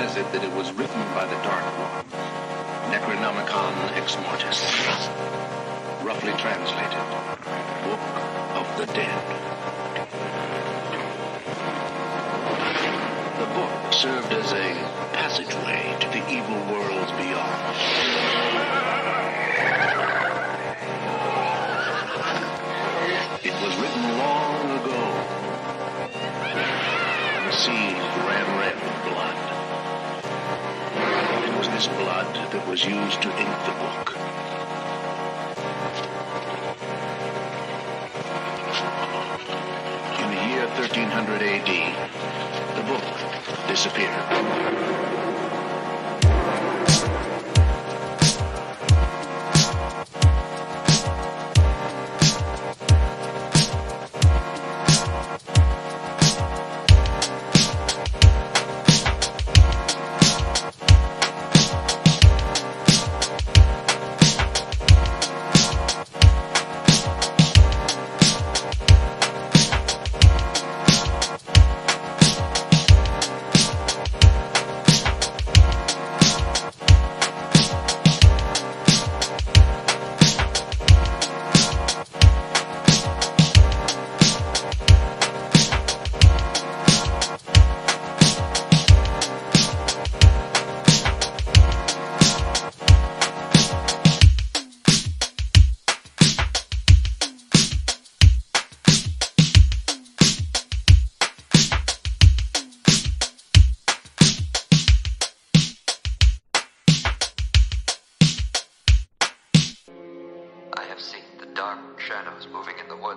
has it that it was written by the Dark One, Necronomicon Ex Mortis. Roughly translated, Book of the Dead. The book served as a passageway to the evil worlds beyond. It was written long ago. The sea ran red with blood. It was this blood that was used to ink the book. In the year 1300 AD, the book disappeared.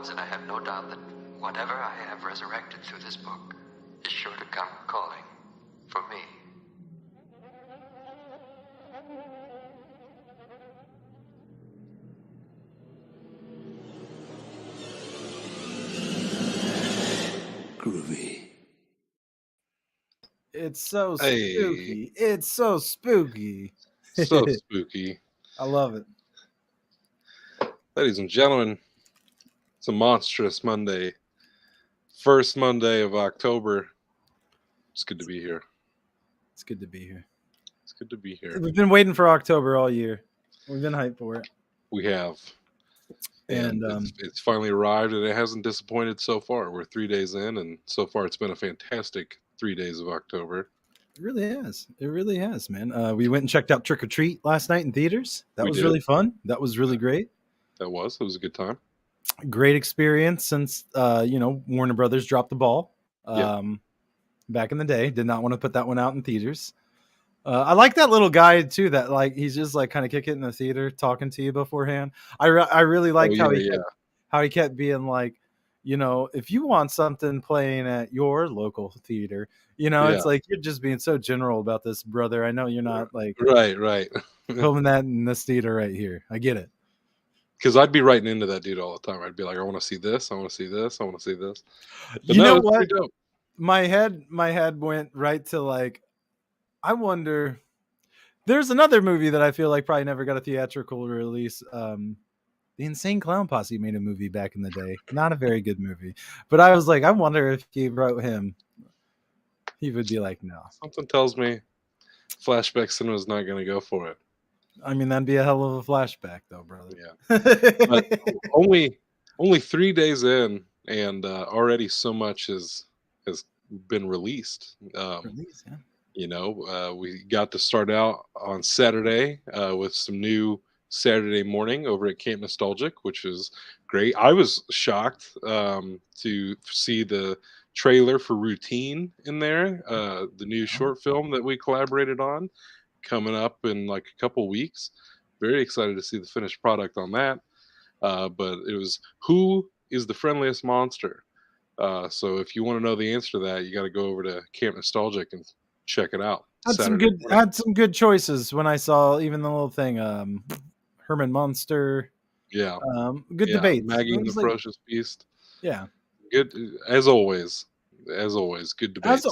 And I have no doubt that whatever I have resurrected through this book is sure to come calling for me. Groovy. It's so Hey. spooky. It's so spooky. So spooky. I love it. Ladies and gentlemen, it's a monstrous Monday. First Monday of October. It's good to be here. It's good to be here. It's good to be here. We've been waiting for October all year. We've been hyped for it. We have. And it's finally arrived, and it hasn't disappointed so far. We're 3 days in, and so far it's been a fantastic 3 days of October. it really has. It really has, man. We went and checked out Trick or Treat last night in theaters. That was really fun. That was really great. It was a good time. Great experience since Warner Brothers dropped the ball back in the day. Did not want to put that one out in theaters. I like that little guy too, that like he's just like kind of kick it in the theater talking to you beforehand. I really liked how he kept being like, if you want something playing at your local theater, it's like you're just being so general about this, brother. I know you're not like right filming that in this theater right here. I get it. Because I'd be writing into that dude all the time. I'd be like, I want to see this. I want to see this. I want to see this. But you know what? My head went right to like, I wonder. There's another movie that I feel like probably never got a theatrical release. The Insane Clown Posse made a movie back in the day. Not a very good movie. But I was like, I wonder if he wrote him. He would be like, no. Something tells me Flashback Cinema's not going to go for it. I mean, that'd be a hell of a flashback, though, brother. Yeah. But only 3 days in, and already so much has been released. We got to start out on Saturday with some new Saturday morning over at Camp Nostalgic, which is great. I was shocked to see the trailer for Routine in there, the new short film that we collaborated on, coming up in like a couple weeks. Very excited to see the finished product on that. But it was Who is the Friendliest Monster? So if you want to know the answer to that, you got to go over to Camp Nostalgic and check it out. Had some good choices when I saw even the little thing. Herman Munster. Yeah. Good debate. Maggie and the Ferocious Beast. Yeah. Good as always. Good debates.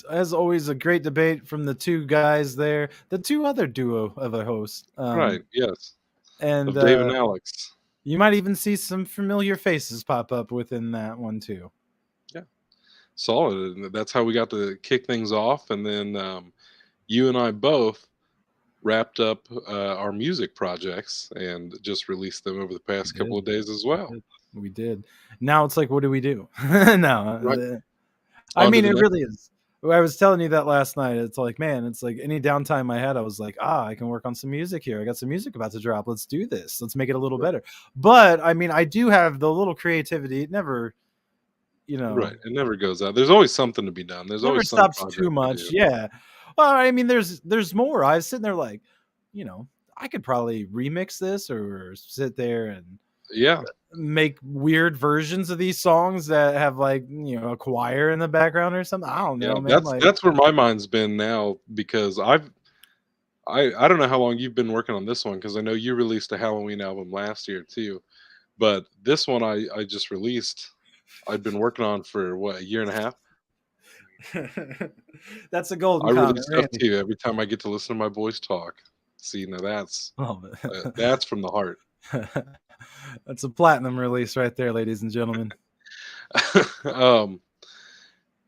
As always, a great debate from the two guys there, the two other duo of a host. Right. Yes. And Dave and Alex. You might even see some familiar faces pop up within that one too. Yeah. Solid. That's how we got to kick things off, and then you and I both wrapped up our music projects and just released them over the We past couple did. of days as We well. did. We did. Now it's like, what do we do? No, Right. I On to mean, the it next. really is. I was telling you that last night. It's like, man, it's like any downtime I had, I was like, I can work on some music here. I got some music about to drop. Let's do this. Let's make it a little better. But I mean, I do have the little creativity. It never, you Right. know, It never goes out. There's always something to be done. There's never always some stops too project to much. do. Yeah. Well, I mean, there's more. I was sitting there like, you know, I could probably remix this or sit there and Yeah. make weird versions of these songs that have like a choir in the background or something. I don't Yeah. know, man. Like, That's where my mind's been now because I don't know how long you've been working on this one because I know you released a Halloween album last year too. But this one I just released. I've been working on for what, a year and a half. that's a golden I comment, release stuff Randy. too every time I get to listen to my boys talk. See, now Oh, that's from the heart. that's a platinum release right there, ladies and gentlemen. um,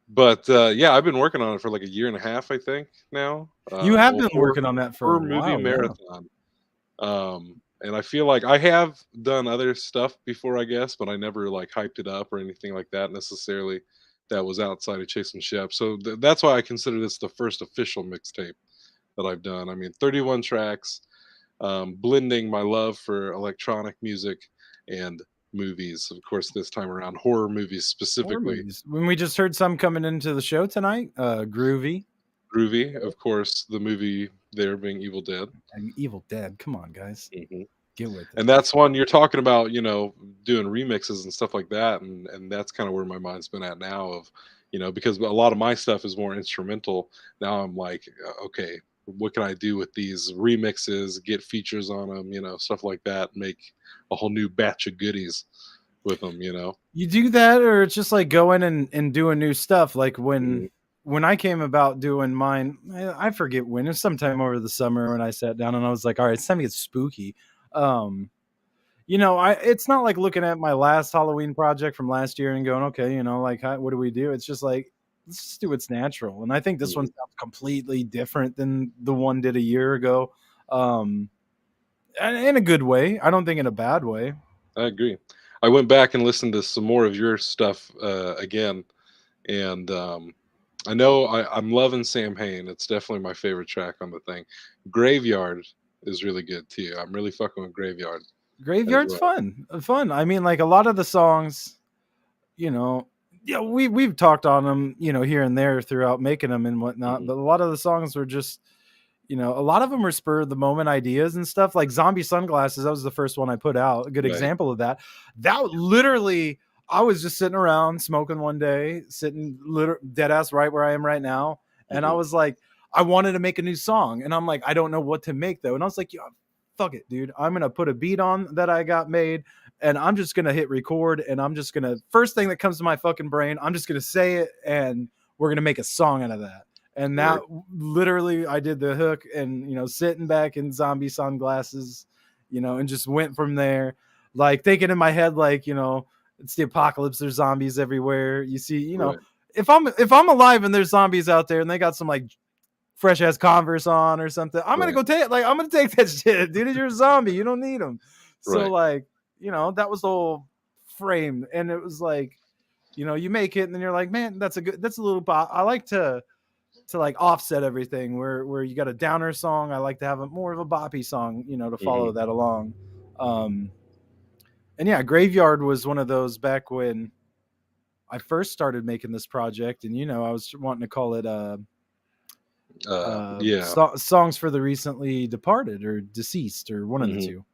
but yeah, I've been working on it for like a year and a half, I think now. You have Well, been working on that for a horror movie while, yeah. marathon. And I feel like I have done other stuff before, I guess, but I never like hyped it up or anything like that necessarily. That was outside of Chasing Shep, so that's why I consider this the first official mixtape that I've done. I mean, 31 tracks, blending my love for electronic music and movies. Of course, this time around, horror movies Horror specifically. movies. When we just heard some coming into the show tonight, Groovy Groovy, of course, the movie there being Evil Dead. and Evil Dead. Come on, guys, Hmm. get with it. And that's one you're talking about, doing remixes and stuff like that, and that's kind of where my mind's been at now. Of, because a lot of my stuff is more instrumental. Now I'm like, okay, what can I do with these remixes? Get features on them, stuff like that. Make a whole new batch of goodies with them. You do that, or it's just like going and doing new stuff. Like Mhm. when I came about doing mine, I forget when. It was sometime over the summer when I sat down and I was like, all right, it's time to get spooky. Um, it's not like looking at my last Halloween project from last year and going, okay, like what do we do? It's just like let's just do what's natural. And I think this one Mhm. sounds completely different than the one did a year ago. Um, and in a good way. I don't think in a bad way. I agree. I went back and listened to some more of your stuff again, and I know I'm loving Sam Hain. It's definitely my favorite track on the thing. Graveyard is really good too. I'm really fucking with Graveyard as Graveyard's well. fun. I mean, like a lot of the songs, you know, yeah, we've talked on them, here and there throughout making them and whatnot. Mhm. But a lot of the songs were just, a lot of them were spur of the moment ideas and stuff. Like Zombie Sunglasses, that was the first one I put out. A good Right. example of that. That literally, I was just sitting around smoking one day, sitting dead ass right where I am right now, and I Mhm. was like, I wanted to make a new song, and I'm like, I don't know what to make though, and I was like, yeah, fuck it, dude. I'm gonna put a beat on that I got made, and I'm just gonna hit record, and I'm just gonna first thing that comes to my fucking brain, I'm just gonna say it, and we're gonna make a song out of that. And that Word. literally, I did the hook, and sitting back in Zombie Sunglasses, and just went from there, like thinking in my head, like it's the apocalypse. There's zombies everywhere. You see, Right. if I'm alive and there's zombies out there and they got some like fresh ass Converse on or something, I'm gonna Right. go take I'm gonna take that shit, dude. You're a zombie. You don't need them. So Right. like, that was the whole frame, and it was like, you make it, and then you're like, man, that's a little pop. I like to like offset everything where you got a downer song. I like to have a more of a boppy song, to Mhm. follow that along. Um, and yeah, Graveyard was one of those back when I first started making this project, and I was wanting to call it Yeah. songs for the recently departed or deceased or one of the Mhm. two.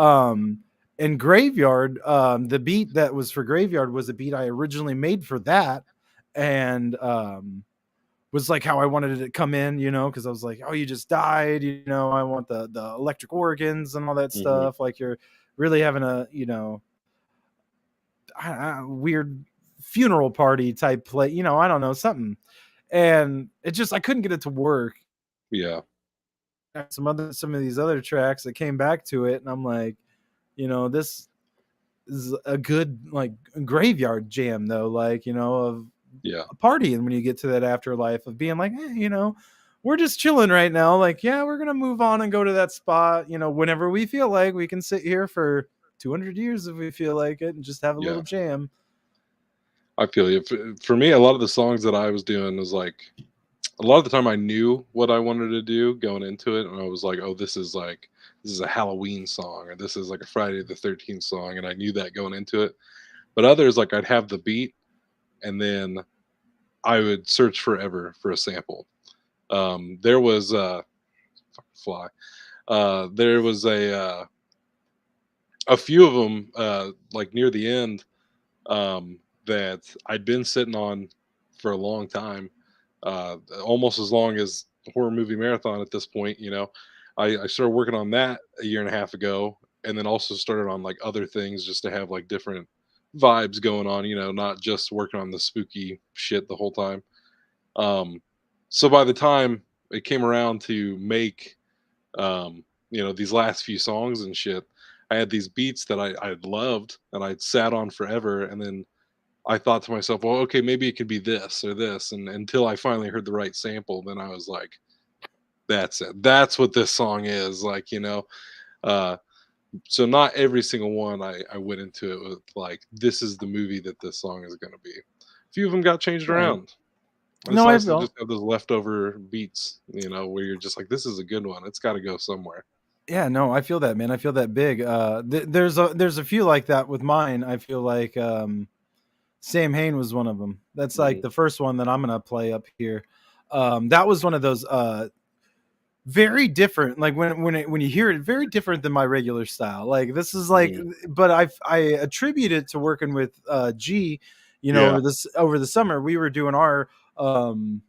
Um, and Graveyard, the beat that was for Graveyard was a beat I originally made for that, and was like how I wanted it to come in, because I was like, oh, you just died, I want the electric organs and all that Mhm. stuff. Like you're really having a weird funeral party type play, I don't know, something. And it just I couldn't get it to work. Yeah. Some of these other tracks that came back to it, and I'm like, this is a good like graveyard jam though, like of Yeah. a party. And when you get to that afterlife of being like, we're just chilling right now. Like, yeah, we're gonna move on and go to that spot. You know, whenever we feel like we can sit here for 200 years if we feel like it and just have a Yeah, little jam. I feel you. For me, a lot of the songs that I was doing was like a lot of the time I knew what I wanted to do going into it, and I was like, oh, this is a Halloween song, or this is like a Friday the 13th song, and I knew that going into it. But others, like I'd have the beat, and then I would search forever for a sample. There was fly. There was a few of them like near the end that I'd been sitting on for a long time, almost as long as horror movie marathon at this point. You know, I started working on that a year and a half ago, and then also started on like other things just to have like different vibes going on. You know, not just working on the spooky shit the whole time. Um, so by the time it came around to make, these last few songs and shit, I had these beats that I'd loved and I'd sat on forever, and then I thought to myself, well, okay, maybe it could be this or this, and until I finally heard the right sample, then I was like, that's it. That's what this song is, like, you know. Uh, so not every single one I went into it with like, this is the movie that this song is going to be. A few of them got changed Right. around. And it's No, I nice to feel. just have those leftover beats, you know, where you're just like, this is a good one. It's got to go somewhere. Yeah, no, I feel that, man. I feel that big. There's a few like that with mine. I feel like Sam Hain was one of them. That's like Hmm. the first one that I'm gonna play up here. That was one of those very different. Like when you hear it, very different than my regular style. Like this is like, Hmm. but I attribute it to working with G. You know, Yeah. over the summer we were doing our um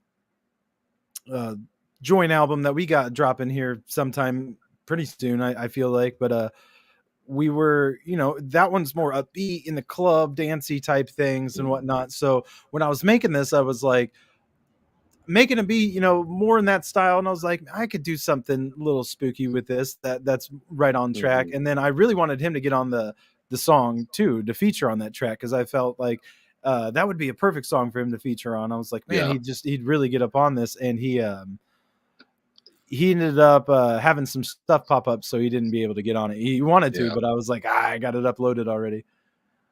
uh joint album that we got dropping here sometime pretty soon. I feel like, but we were, that one's more upbeat in the club, dancey type things and Mhm. whatnot. So when I was making this, I was like making a beat, more in that style, and I was like, I could do something a little spooky with this. That's right on track. Mhm. And then I really wanted him to get on the song too, to feature on that track, because I felt like that would be a perfect song for him to feature on. I was like, man, Yeah. he'd really get up on this, and he ended up having some stuff pop up, so he didn't be able to get on it. He wanted to, Yeah. but I was like, I got it uploaded already.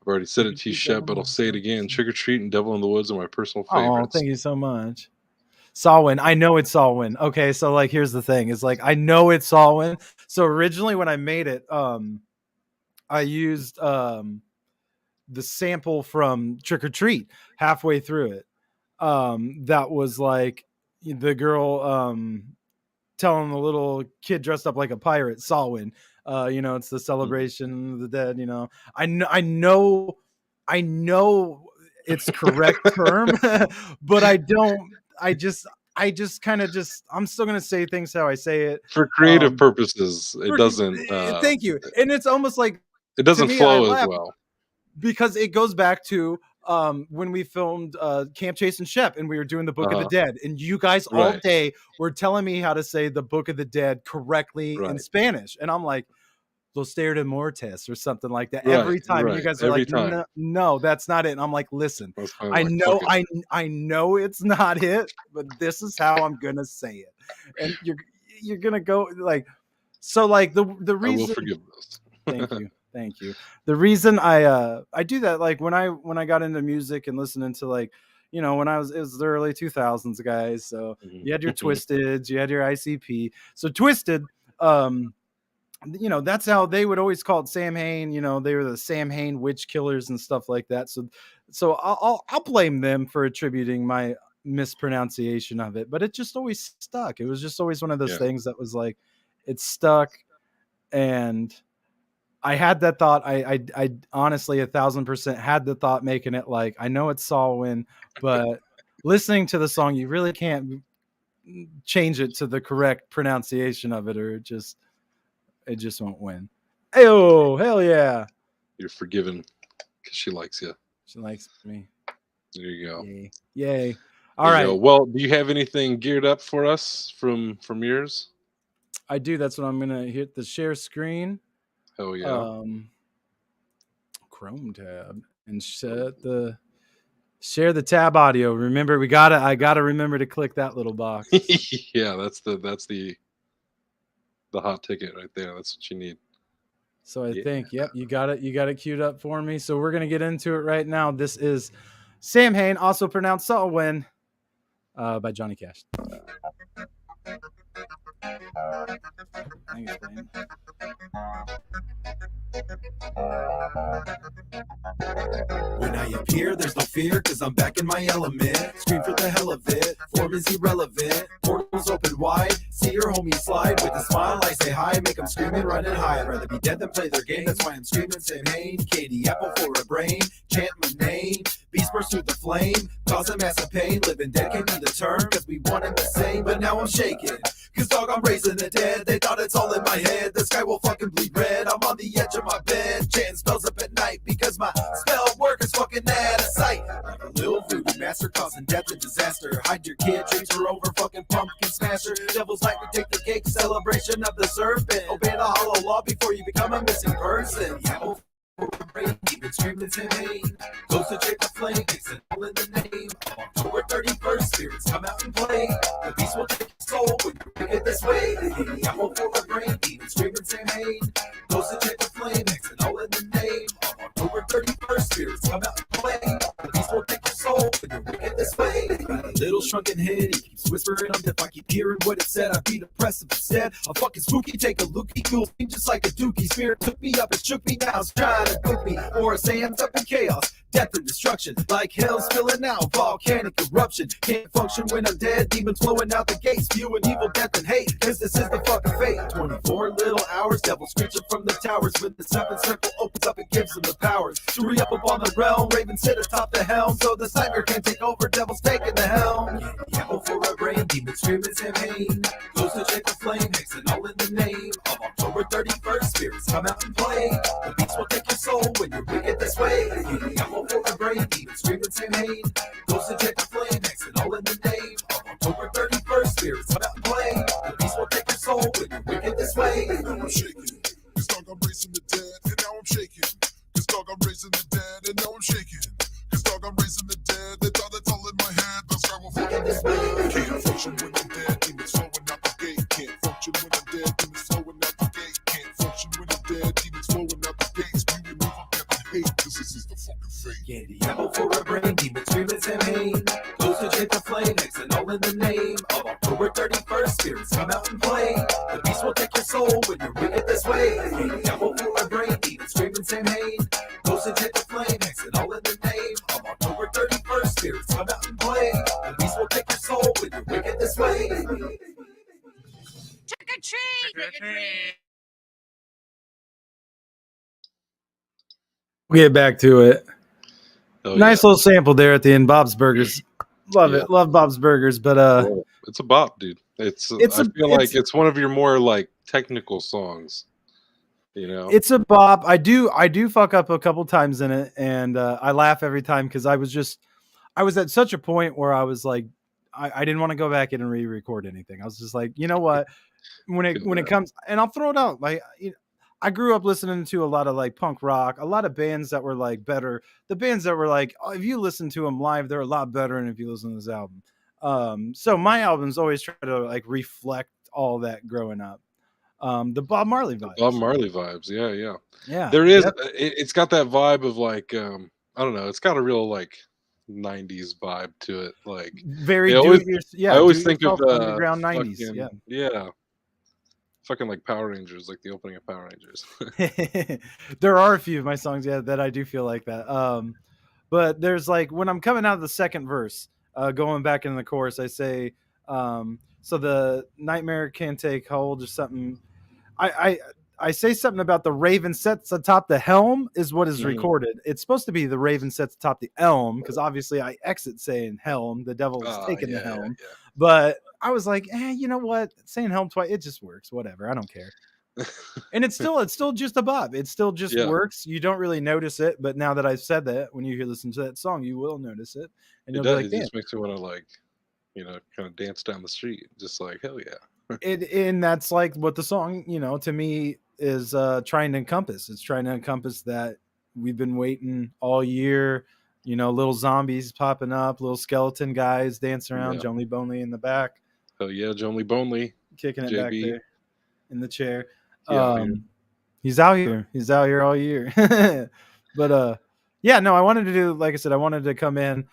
I've already said Trick it or to you, treat, Shep, devil but in I'll the say it again. woods. Trick or Treat and Devil in the Woods are my personal Oh, favorites. thank you so much. Salwin, I know it's Salwin. Okay, so like here's the thing: is like I know it's Salwin. So originally when I made it, I used the sample from Trick or Treat halfway through it. That was like the girl telling the little kid dressed up like a pirate, Salwin. It's the Mhm. celebration of the dead. I know it's correct term, but I don't. I just kind of just. I'm still gonna say things how I say it. For creative Um, purposes, Thank you, and it's almost like, it to doesn't me, I flow as laugh well. because it goes back to when we filmed Camp Chase and Shep, and we were doing the Book of the Uh-huh. Dead, and you guys all Right. day were telling me how to say the Book of the Dead correctly in Right. Spanish, and I'm like, Los de Mortis or something like that Right. every time, and you Right. guys are Every like, time. no, no, that's not it. And I'm like, listen, I was kind of I like, fuck know, it. I know it's not it, but this is how I'm gonna say it, and you're gonna go like, so like the I will reason. forgive this. Thank you. Thank you. The reason I do that, like when I got into music and listening to, like, when it was the early 2000s, guys. So you had your Mhm. Twisteds, you had your ICP. So Twisted, um that's how they would always call it Sam Hain. They were the Sam Hain witch killers and stuff like that. So I'll blame them for attributing my mispronunciation of it, but it just always stuck. It was just always one of those Yeah. things that was like, it stuck. And I had that thought. I honestly 1,000% had the thought making it, like, I know it's Salwin, but listening to the song, you really can't change it to the correct pronunciation of it, or it just won't win. Oh, hell yeah. You're forgiven because she likes you. She likes me. There you go. Yay. Yay. There All you go. right. Well, do you have anything geared up for us from yours? I do. That's what I'm gonna hit the share screen. Hell yeah. Um Chrome tab and Oh, set the Share the tab audio. Remember, I gotta remember to click that little box. Yeah, that's the hot ticket right there. That's what you need. So I think, yep, you got it queued up for me. So we're gonna get into it right now. This is Sam Hain, also pronounced Salwin, by Johnny Cash. Thanks, man. When I appear, there's no fear, cause I'm back in my element. Scream for the hell of it, form is irrelevant. Portals open wide, see your homie slide. With a smile, I say hi, make them scream and run and hide. I'd rather be dead than play their game, that's why I'm screaming Sam Hain. Katie Apple for a brain, chant my name. Beast burst through the flame, cause a massive pain. Living dead came to the term, cause we wanted the same. But now I'm shaking, cause dog, I'm raising the dead. They thought it's all in my head, the sky will fucking bleed red. I'm on the edge of my bed, chanting spells up at night. Because my spell work is fucking out of sight. Like a little voodoo master causing death and disaster. Hide your kid, dreams are over, fucking pumpkin smasher. Devils like to take the cake, celebration of the serpent. Obey the hollow law before you become a missing person. Yeah, even screaming Sam Hain. Goes to check the flame, takes it all in the name. October 31st, spirits come out and play. The beast will take your soul when you bring it this way. The apple for the brain, even screaming Sam Hain. Goes to check the flame, takes it all in the name. October 31st, spirits come out and play. The beast will take your soul when you bring it this way. Got a little shrunken head, he keeps whispering. I'm deaf, I keep hearing what it said. I'd be depressed if it said a fucking spooky, take a looky, cool, just like a dookie. Spirit took me up and shook me down, trying to cook me, or a sands up in chaos, death and destruction, like hell spilling out, volcanic eruption. Can't function when I'm dead, demons flowing out the gates, spewing evil, death and hate, cause this is the fucking fate. 24 little hours, devil screeching from the towers, when the seventh circle opens up and gives them the powers to re-up upon the realm. Ravens sit atop the helm, so the nightmare can't take over, devil's taking the helm. Yeah, for a brain, demons screaming Sam Hain. Goes to check the flame, makes it all in the name of October 31st, spirits come out and play. The beast will take your soul when you're wicked this way. I'm for a brain, demons screaming Sam Hain. Goes to check the flame, makes it all in the name of October 31st, spirits come out and play. The beast will take your soul when you're wicked this way. I'm shaking, cause dog, I'm raising the dead, and now I'm shaking. Cause dog, I'm raising the dead, and now I'm shaking. Cause dog, I'm raising the dead, they thought it's all in my head, the sky will fucking this way. Can't function when I'm dead, demons flowing out the gate. Can't function when I'm dead, demons flowing out the gate. Can't function when I'm dead, demons flowing out the gate. Spewing evil, death and hate, cause this is the fucking fate. Candy apple for a brain, demons screaming Sam Hain. Goes to check the flame, makes it all in the name of October 31st, spirits come out and play. The beast will take your soul when you're wicked this way. Candy apple for a brain, demons screaming Sam Hain. Goes to check the flame, makes it all in the name of October 31st, spirits come out and play. The beast will take your soul when you're wicked this way. Trick or treat! Trick or treat! We'll get back to it. Oh, Nice yeah. little sample there at the end. Bob's Burgers. Love Yeah. it. Love Bob's Burgers. But Well, it's a bop, dude. I feel like it's one of your more like technical songs. You know, it's a bop. I do fuck up a couple times in it, and I laugh every time because I was at such a point where I was like, I didn't want to go back in and re-record anything. I was just like, you know what? When it comes, and I'll throw it out. Like, I grew up listening to a lot of like punk rock, a lot of bands that were like better. The bands that were like, oh, if you listen to them live, they're a lot better than if you listen to this album. So my albums always try to like reflect all that growing up. The Bob Marley vibes. Bob Marley vibes. Yeah. Yeah. There is. It's got that vibe of like, I don't know. It's got a real like 90s vibe to it. Like very I always think of the underground 90s. fucking, yeah. Fucking like Power Rangers, like the opening of Power Rangers. There are a few of my songs, that I do feel like that. But there's like when I'm coming out of the second verse, going back into the chorus, I say, so the nightmare can't take hold or something. I say something about the raven sets atop the helm is what is recorded. It's supposed to be the raven sets atop the elm because obviously I exit saying helm. The devil is taking the helm, but I was like, you know what? Saying helm twice, it just works. Whatever, I don't care. And it's still just a bop. It still just works. You don't really notice it, but now that I've said that, when you listen to that song, you will notice it, and you'll be like, it just makes you want to like, kind of dance down the street, just like hell yeah. And that's like what the song, to me is trying to encompass. It's trying to encompass that we've been waiting all year. little zombies popping up, little skeleton guys dancing around, Yeah. Jonely Bonely in the back, Oh yeah, Jonely Bonely. kicking it back JB. there in the chair. Yeah, here. He's out here. He's out here all year. But yeah, no, I wanted to do, like I said, I wanted to come in.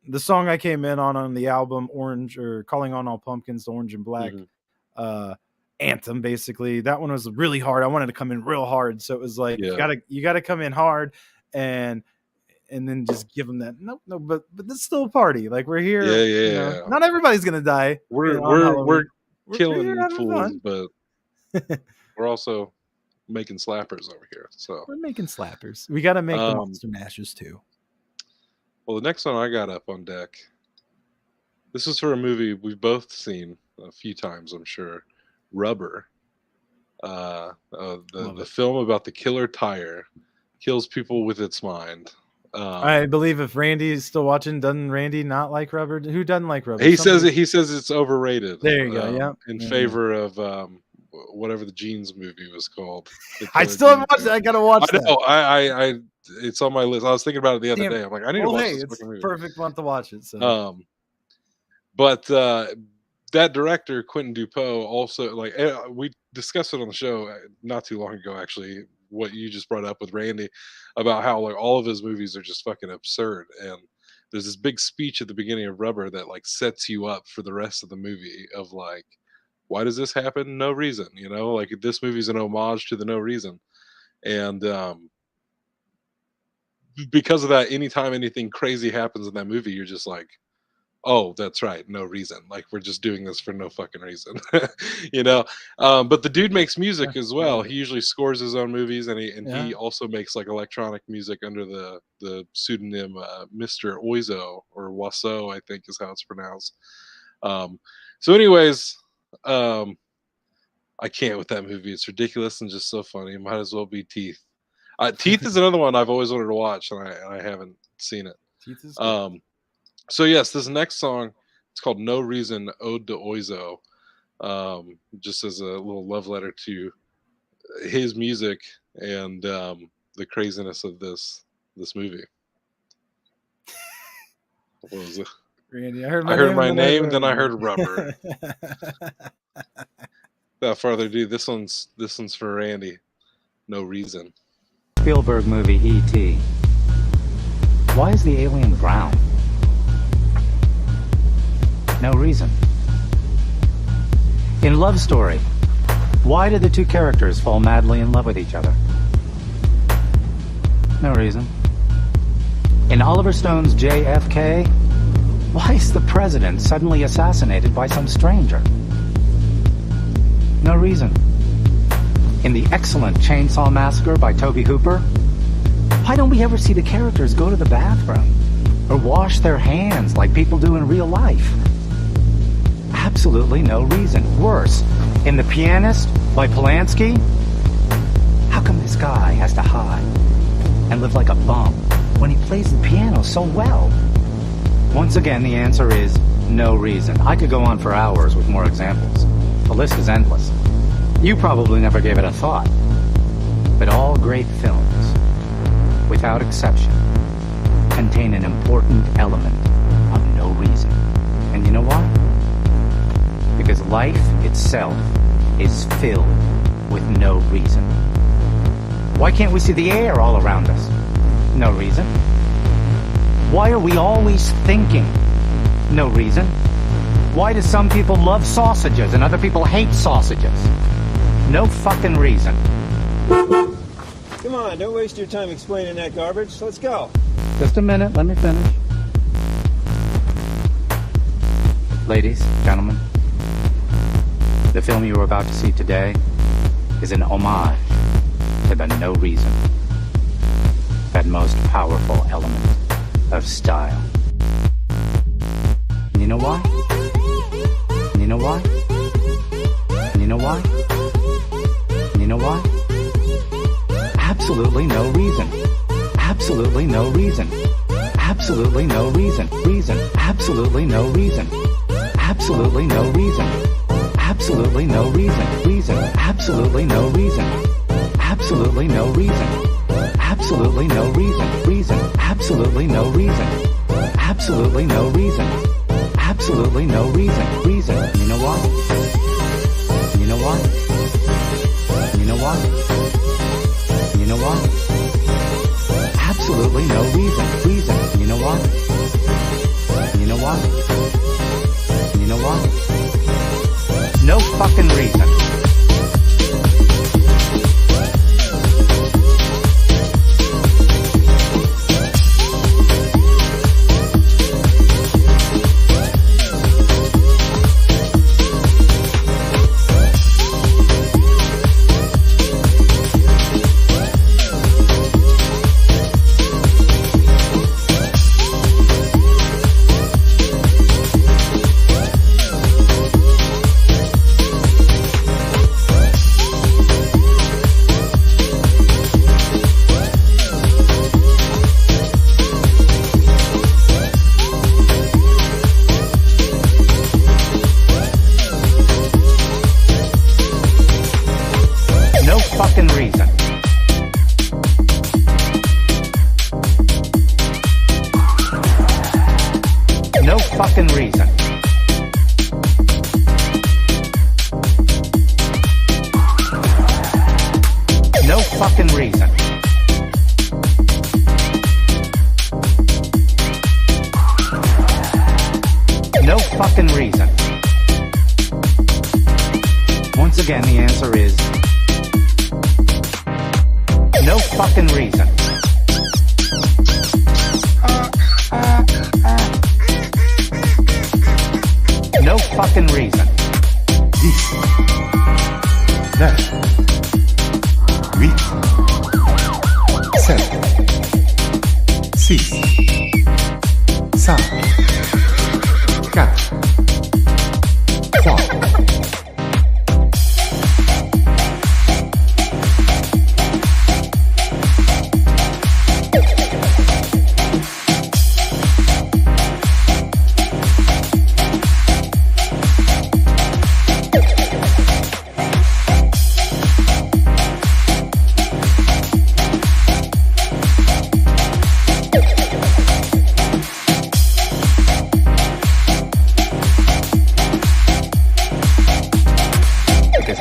The song I came in on the album Orange, or Calling on All Pumpkins, the Orange and Black anthem, basically. That one was really hard. I wanted to come in real hard, so it was like you gotta come in hard and then just give them that. No, but it's still a party. Like, we're here. Yeah. Not everybody's gonna die. We're killing here having fools, fun. but we're also making slappers over here. So We're making slappers. We got to make the monster mashes too. Well, the next one I got up on deck. This is for a movie we've both seen a few times, I'm sure. Rubber. The film about the killer tire kills people with its mind. I believe if Randy is still watching, doesn't Randy not like Rubber? Who doesn't like Rubber? He says it's overrated. There you go. Yeah. In favor of whatever the Jeans movie was called. I still haven't watched it. I gotta watch that. I it's on my list. I was thinking about it the other day. I'm like, I need to watch this fucking movie. Perfect month to watch it. So. But that director Quentin Dupieux also, like, we discussed it on the show not too long ago, actually. What you just brought up with Randy about how like all of his movies are just fucking absurd, and there's this big speech at the beginning of Rubber that like sets you up for the rest of the movie of like, why does this happen? No reason, like this movie's an homage to the No Reason. And because of that, anytime anything crazy happens in that movie, you're just like, oh, that's right, no reason. Like, we're just doing this for no fucking reason. But the dude makes music as well. He usually scores his own movies, and he also makes like electronic music under the pseudonym Mr. Oizo, or Wasso, I think is how it's pronounced. So anyways, I can't with that movie. It's ridiculous and just so funny. It might as well be Teeth. Teeth is another one I've always wanted to watch, and I haven't seen it. Teeth is good. So yes, this next song, it's called No Reason, Ode to Oizo. Just as a little love letter to his music and the craziness of this movie. What was it? Randy, I heard my name, then I heard Rubber. Without further ado, this one's for Randy. No Reason. Spielberg movie E.T. Why is the alien brown? No reason. In Love Story, why did the two characters fall madly in love with each other? No reason. In Oliver Stone's JFK, why is the president suddenly assassinated by some stranger? No reason. In the excellent Chainsaw Massacre by Tobe Hooper, why don't we ever see the characters go to the bathroom or wash their hands like people do in real life? Absolutely no reason. Worse, in The Pianist by Polanski, how come this guy has to hide and live like a bum when he plays the piano so well? Once again, the answer is no reason. I could go on for hours with more examples. The list is endless. You probably never gave it a thought. But all great films, without exception, contain an important element of no reason. And you know why? Because life itself is filled with no reason. Why can't we see the air all around us? No reason. Why are we always thinking? No reason. Why do some people love sausages and other people hate sausages? No fucking reason. Come on, don't waste your time explaining that garbage. Let's go. Just a minute, let me finish. Ladies, gentlemen, the film you are about to see today is an homage to the no reason, that most powerful element of style. And you know why? And you know why? And you know why? And you know why? Absolutely no reason. Absolutely no reason. Absolutely no reason. Reason. Absolutely no reason. Absolutely no reason. Absolutely no reason. Reason. Absolutely no reason. Absolutely no reason. Absolutely no reason. Absolutely no reason. Absolutely no reason. Absolutely no reason. You know what? You know what? You know what? You know what? Absolutely no reason. You know what? You know what? You know what? No fucking reason.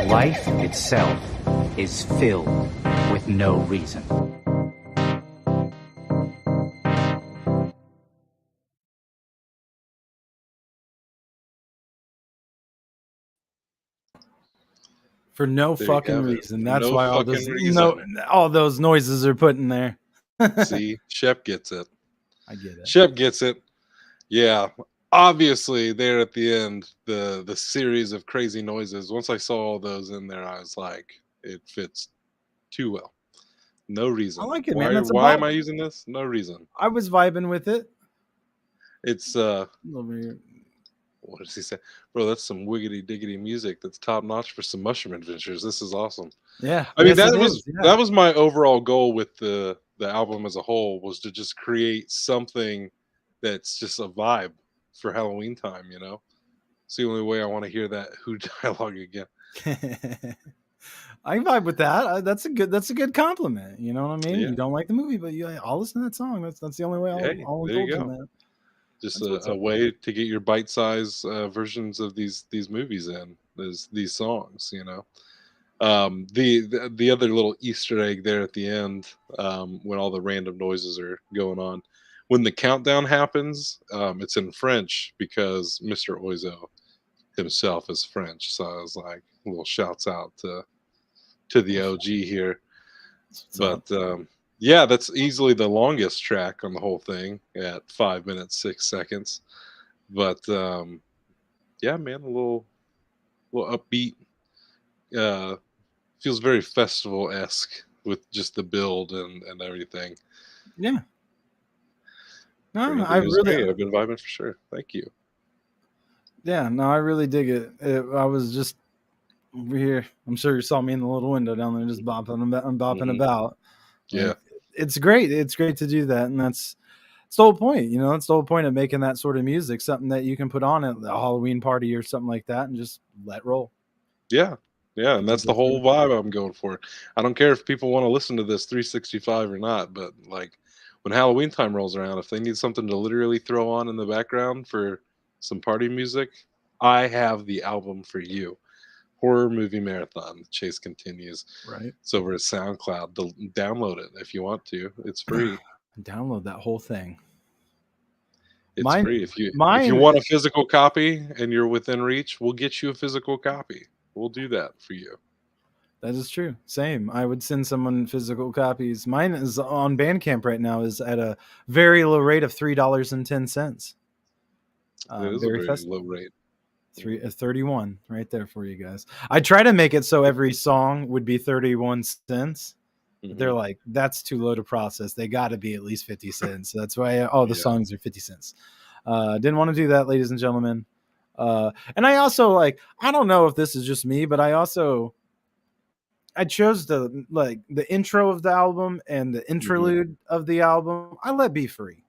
Life itself is filled with no reason. For no There you fucking have it. reason. That's No why fucking reason. all those noises are put in there. See, Shep gets it. I get it. Shep gets it. Yeah. Obviously, there at the end, the series of crazy noises. Once I saw all those in there, I was like, it fits too well. No reason. I like it, why, man. That's a why vibe. am I using this? No reason. I was vibing with it. It's what does he say? Bro, that's some wiggity diggity music that's top notch for some mushroom adventures. This is awesome. Yeah. I mean, yes, that it was is, yeah. that was my overall goal with the album as a whole, was to just create something that's just a vibe for Halloween time, you know? It's the only way I want to hear that Who dialogue again. I vibe with that. That's a good compliment. You know what I mean? Yeah. You don't like the movie, but I'll listen to that song. That's the only way Hey, I'll there you indulge in go. that. Just That's what's a up. way to get your bite-size versions of these movies in, is these songs, you know. The other little Easter egg there at the end, when all the random noises are going on, when the countdown happens, it's in French because Mr. Oizo himself is French. So I was like, little shouts out to the OG here. But yeah, that's easily the longest track on the whole thing at 5 minutes 6 seconds. But yeah, man, a little upbeat. Feels very festival-esque with just the build and everything. Yeah. No, Everything I is really, great. I've been vibing for sure. Thank you. yeah, no, I really dig it. I was just over here. I'm sure you saw me in the little window down there, just bopping about. Yeah. Like, it's great. It's great to do that, and that's the whole point. You know, that's the whole point of making that sort of music, something that you can put on at a Halloween party or something like that, and just let roll. Yeah. Yeah, and that's the whole vibe I'm going for. I don't care if people want to listen to this 365 or not, but like when Halloween time rolls around, if they need something to literally throw on in the background for some party music, I have the album for you. Horror Movie Marathon. The chase continues. Right. It's over at SoundCloud. Download it if you want to. It's free. Download that whole thing. It's Mine, free. If you mine. want a physical copy and you're within reach, we'll get you a physical copy. We'll do that for you. That is true. Same. I would send someone physical copies. Mine is on Bandcamp right now. Is at a very low rate of $3.10. It is a Very very festive. low rate. 31 right there for you guys. I try to make it so every song would be 31 cents. But they're like, that's too low to process. They got to be at least 50 cents. So that's why all the songs are 50 cents. Didn't want to do that, ladies and gentlemen. And I also like, I don't know if this is just me, but I chose the intro of the album and the interlude of the album. I let be free.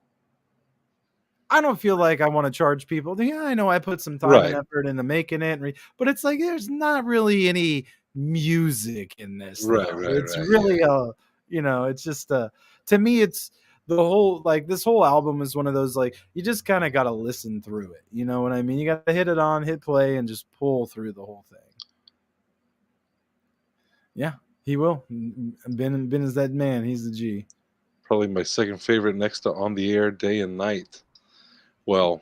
I don't feel like I want to charge people. Yeah, I know I put some time and effort into making it, but it's like there's not really any music in this. It's really it's just to me it's the whole this whole album is one of those you just kind of got to listen through it. You know what I mean? You got to hit play and just pull through the whole thing. Yeah, he will. Ben is that man. He's the G. Probably my second favorite next to On the Air, Day and Night. Well,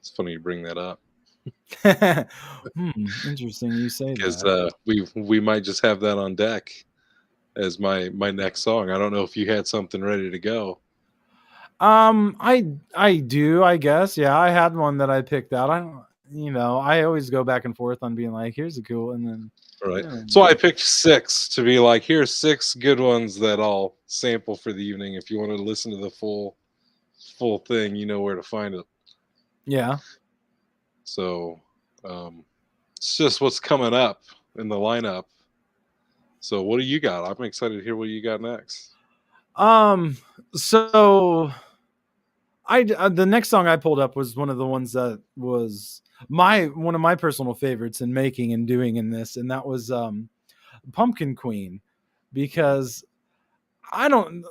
it's funny you bring that up. Interesting you say because that. we might just have that on deck as my next song. I don't know if you had something ready to go. I do, I guess. Yeah, I had one that I picked out. I always go back and forth on being like, here's a cool, and then right. So I picked 6 to be like, here's 6 good ones that I'll sample for the evening. If you want to listen to the full thing, you know where to find it. Yeah. So it's just what's coming up in the lineup. So what do you got? I'm excited to hear what you got next. So the next song I pulled up was one of the ones that was one of my personal favorites in making and doing in this, and that was Pumpkin Queen, because I don't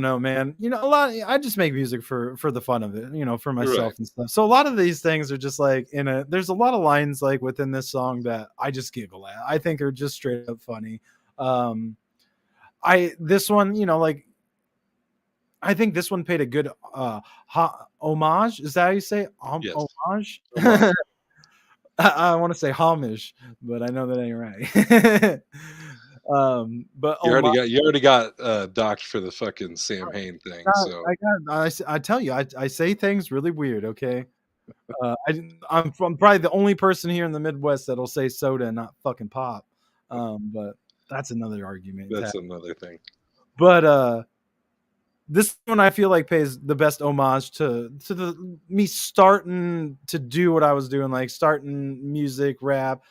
know, man. I just make music for the fun of it, for myself and stuff. So a lot of these things are just there's a lot of lines within this song that I just giggle at. I think are just straight up funny. This one, I think this one paid a good homage. Is that how you say yes. homage? I want to say homage, but I know that ain't right. But you already got docked for the fucking Sam Hain thing. So I tell you, I say things really weird. Okay, I'm probably the only person here in the Midwest that'll say soda and not fucking pop. But that's another argument. That's another thing. But this one I feel like pays the best homage to me starting to do what I was doing, starting music, rap,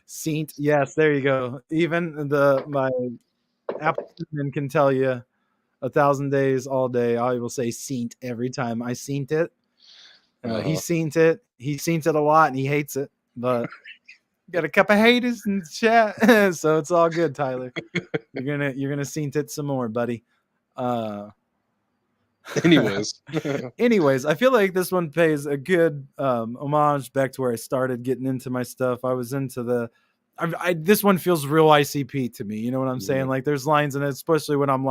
Saint. Yes, there you go. Even my Apple can tell you 1,000 days all day. I will say Saint every time I Saint it. He Saint it. He Saint it a lot and he hates it, but got a couple haters in the chat, so it's all good, Tyler. You're gonna Saint it some more, buddy. Anyways, I feel like this one pays a good homage back to where I started getting into my stuff. I was into this one feels real ICP to me. You know what I'm saying? There's lines in it, especially when I'm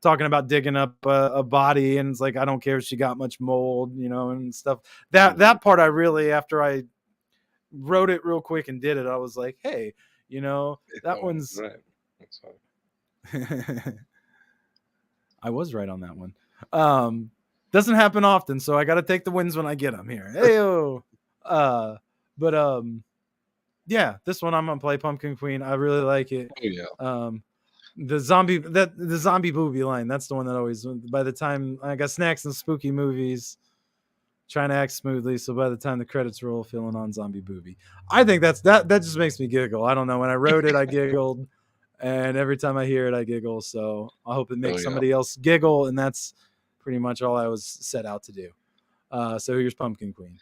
talking about digging up a body, and it's I don't care if she got much mold, and stuff. That part I really, after I wrote it real quick and did it, I was like, hey, that one's right. That's fine. I was right on that one. Doesn't happen often, so I got to take the wins when I get them here. Heyo. But yeah, this one I'm gonna play Pumpkin Queen. I really like it. Oh, yeah. The zombie booby line. That's the one that always. By the time I got snacks and spooky movies, trying to act smoothly, so by the time the credits roll, feeling on zombie booby. I think that just makes me giggle. I don't know. When I wrote it, I giggled. And every time I hear it, I giggle. So I hope it makes somebody else giggle. And that's pretty much all I was set out to do. So here's Pumpkin Queen.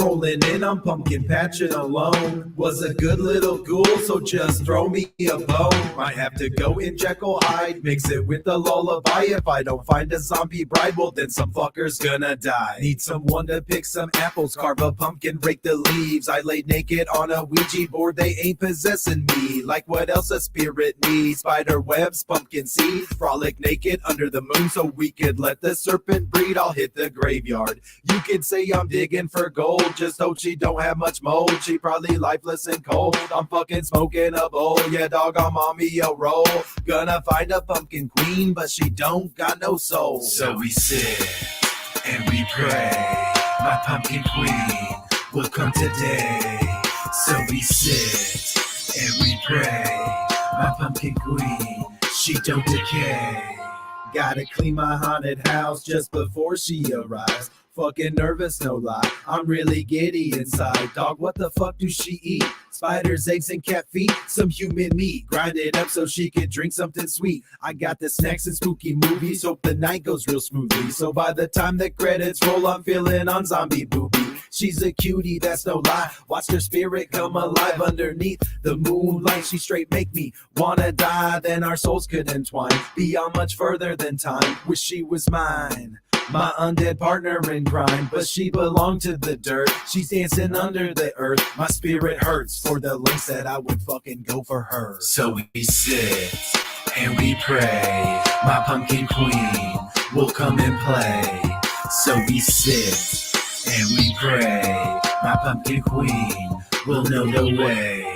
rolling in on pumpkin patching alone. Was a good little ghoul, so just throw me a bone. Might have to go in Jekyll Hyde, mix it with a lullaby. If I don't find a zombie bride, well then some fucker's gonna die. Need someone to pick some apples, carve a pumpkin, rake the leaves. I laid naked on a Ouija board, they ain't possessing me. Like what else a spirit needs? Spider webs, pumpkin seed, frolic naked under the moon so we could let the serpent breed. I'll hit the graveyard. You could say I'm digging for gold, just hope she don't have much mold. She probably lifeless and cold. I'm fucking smoking a bowl, yeah dog, I'm on me a roll. Gonna find a pumpkin queen, but she don't got no soul. So we sit and we pray, my pumpkin queen will come today. So we sit and we pray, my pumpkin queen, she don't decay. Gotta clean my haunted house just before she arrives. Fucking nervous, no lie. I'm really giddy inside. Dog, what the fuck do she eat? Spiders, eggs, and cat feet. Some human meat. Grind it up so she can drink something sweet. I got the snacks and spooky movies. Hope the night goes real smoothly. So by the time the credits roll, I'm feeling on zombie booby. She's a cutie, that's no lie. Watched her spirit come alive underneath the moonlight. She straight make me wanna die. Then our souls could entwine beyond much further than time. Wish she was mine, my undead partner in crime, but she belonged to the dirt. She's dancing under the earth. My spirit hurts for the lengths that I would fucking go for her. So we sit and we pray, my pumpkin queen will come and play. So we sit and we pray, my pumpkin queen will know the way.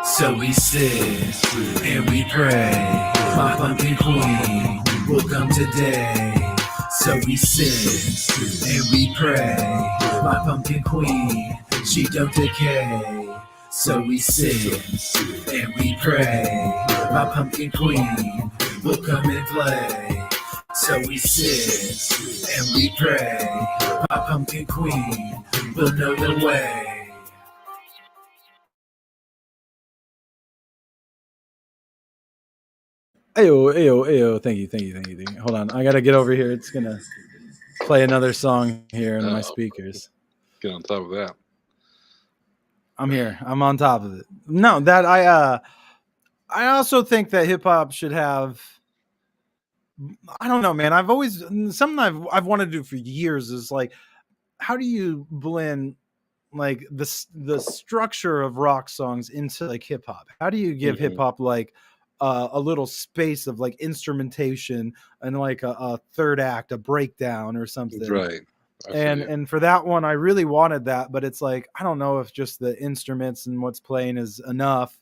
So we sit and we pray, my pumpkin queen will come today. So we sit and we pray, my pumpkin queen, she don't decay. So we sit and we pray, my pumpkin queen will come and play. So we sit and we pray, my pumpkin queen will know the way. Ayo, ayo, ayo. Thank you. Hold on. I got to get over here. It's going to play another song here in my speakers. Get on top of that. I'm here. I'm on top of it. No, that I also think that hip hop should have, I don't know, man. I've always, something I've wanted to do for years is like, how do you blend like the structure of rock songs into like hip hop? How do you give hip hop like a little space of like instrumentation and like a third act, a breakdown or something? Right. And for that one, I really wanted that, but it's like, I don't know if just the instruments and what's playing is enough.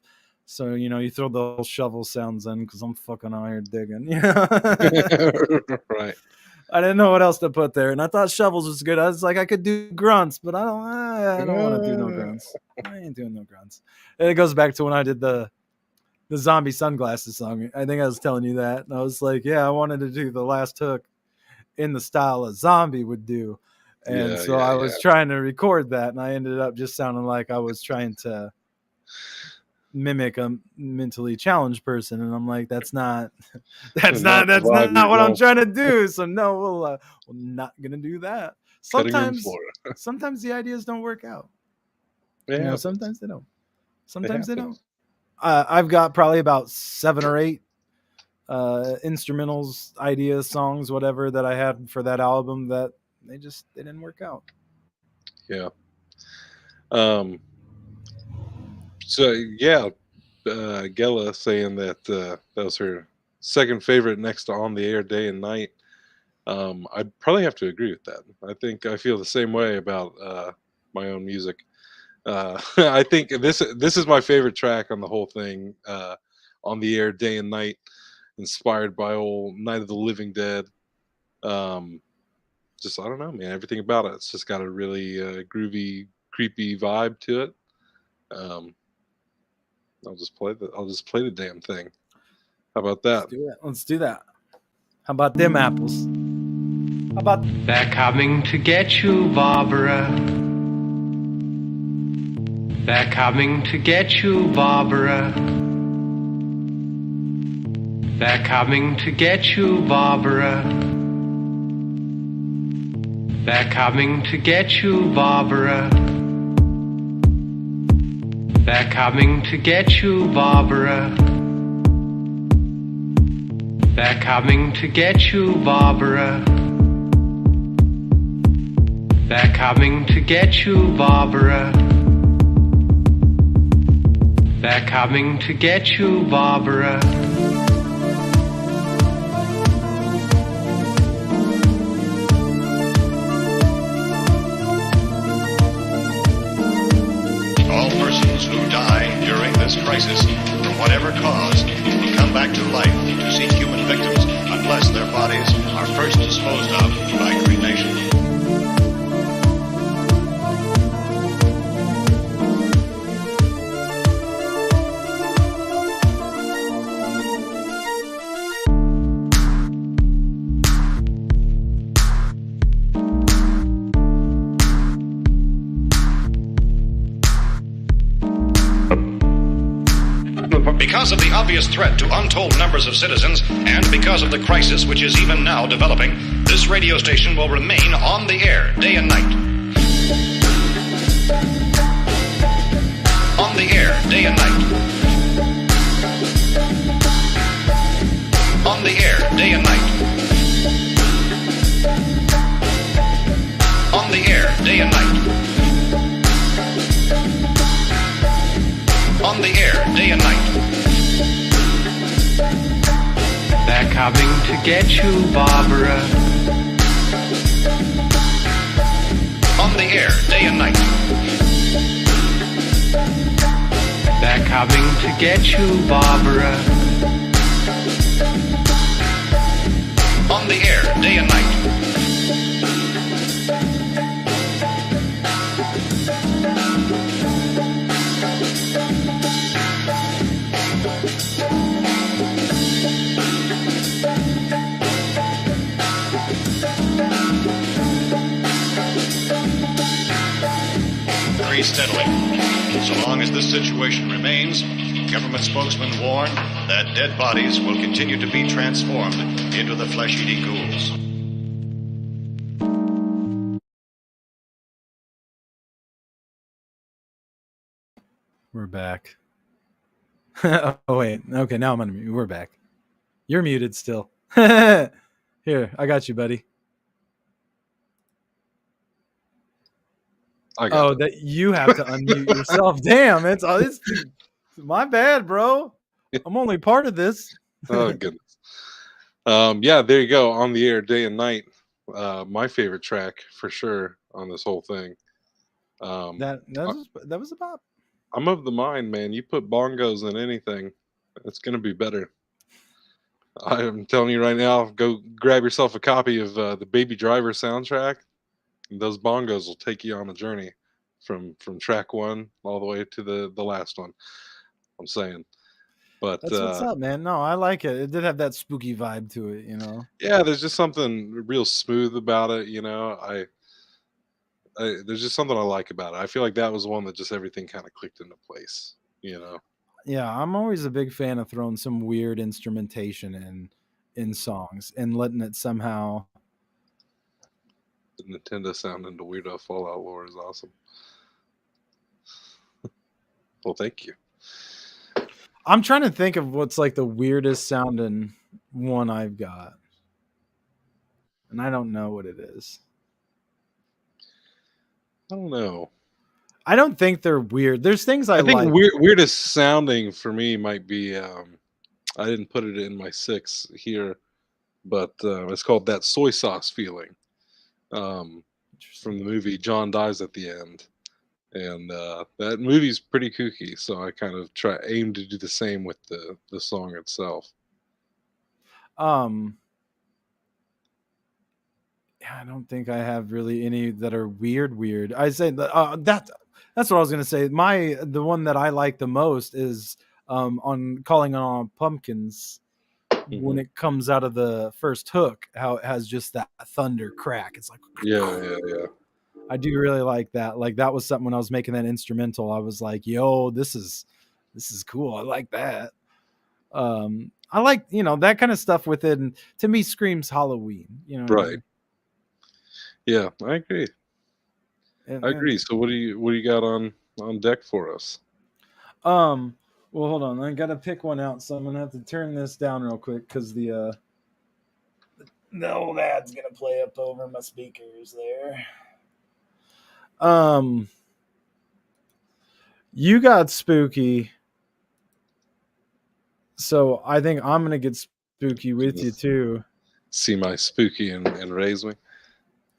So, you know, you throw the whole shovel sounds in because I'm fucking out here digging. Right. I didn't know what else to put there, and I thought shovels was good. I was like, I could do grunts, but I don't want to do no grunts. I ain't doing no grunts. And it goes back to when I did the zombie sunglasses song. I think I was telling you that, and I was like, yeah, I wanted to do the last hook in the style a zombie would do, and I was trying to record that, and I ended up just sounding like I was trying to mimic a mentally challenged person, and I'm like, that's not what I'm trying to do. So no, we're not gonna do that. Sometimes the ideas don't work out. Yeah, you know, sometimes they don't. Sometimes they don't. I've got probably about 7 or 8 instrumentals, ideas, songs, whatever that I had for that album that they didn't work out. Yeah. So yeah, Gela saying that that was her second favorite next to On the Air Day and Night. I'd probably have to agree with that. I think I feel the same way about my own music. I think this is my favorite track on the whole thing. On the Air Day and Night, inspired by old Night of the Living Dead. Just I don't know, man. Everything about it. It's just got a really groovy, creepy vibe to it. Um, I'll just play the damn thing. How about that? Let's do that. How about them apples? How about They're coming to get you, Barbara. They're coming to get you, Barbara. They're coming to get you, Barbara. They're coming to get you, Barbara. They're coming to get you, Barbara. They're coming to get you, Barbara. They're coming to get you, Barbara. They're coming to get you, Barbara. All persons who die during this crisis, from whatever cause, will come back to life to seek human victims unless their bodies are first disposed of by cremation. Because of the obvious threat to untold numbers of citizens, and because of the crisis which is even now developing, this radio station will remain on the air day and night. On the air day and night. On the air day and night. On the air day and night. On the air day and night. They're coming to get you, Barbara. On the air day and night. They're coming to get you, Barbara. On the air day and night. Increase steadily. So long as this situation remains, government spokesmen warn that dead bodies will continue to be transformed into the flesh-eating ghouls. We're back. Oh wait, okay. Now I'm unmuted. We're back. You're muted still. Here, I got you, buddy. That you have to unmute yourself. Damn, it's my bad, bro. I'm only part of this. Oh goodness. Yeah, there you go. On the air day and night. My favorite track for sure on this whole thing. That was a bop. I'm of the mind, man. You put bongos in anything, it's gonna be better. I'm telling you right now, go grab yourself a copy of the Baby Driver soundtrack. And those bongos will take you on a journey from track one all the way to the last one. I'm saying. But that's what's up, man. No, I like it. It did have that spooky vibe to it, you know. Yeah, there's just something real smooth about it, you know. There's just something I like about it. I feel like that was one that just everything kind of clicked into place, you know. Yeah, I'm always a big fan of throwing some weird instrumentation in songs and letting it somehow. The Nintendo sound into Weirdo Fallout lore is awesome. Well, thank you. I'm trying to think of what's like the weirdest sounding one I've got, and I don't know what it is. I don't know. I don't think they're weird. There's things I think like. Weirdest sounding for me might be. I didn't put it in my 6 here, but it's called That Soy Sauce Feeling. From the movie John Dies at the End, and that movie's pretty kooky, so I kind of aim to do the same with the song itself. I don't think I have really any that are weird. I say that That's what I was gonna say. The one that I like the most is on Calling on Pumpkins when it comes out of the first hook, how it has just that thunder crack. It's like Yeah. I do really like that. Like that was something when I was making that instrumental. I was like, yo, this is cool. I like that. I like, that kind of stuff within, to me, screams Halloween. You know what I Right. mean? Yeah, I agree. And, I agree. So what do you got on deck for us? well, hold on. I gotta pick one out, so I'm gonna have to turn this down real quick because the old ad's gonna play up over my speakers there. You got spooky, so I think I'm gonna get spooky with you too. See my spooky and raise me.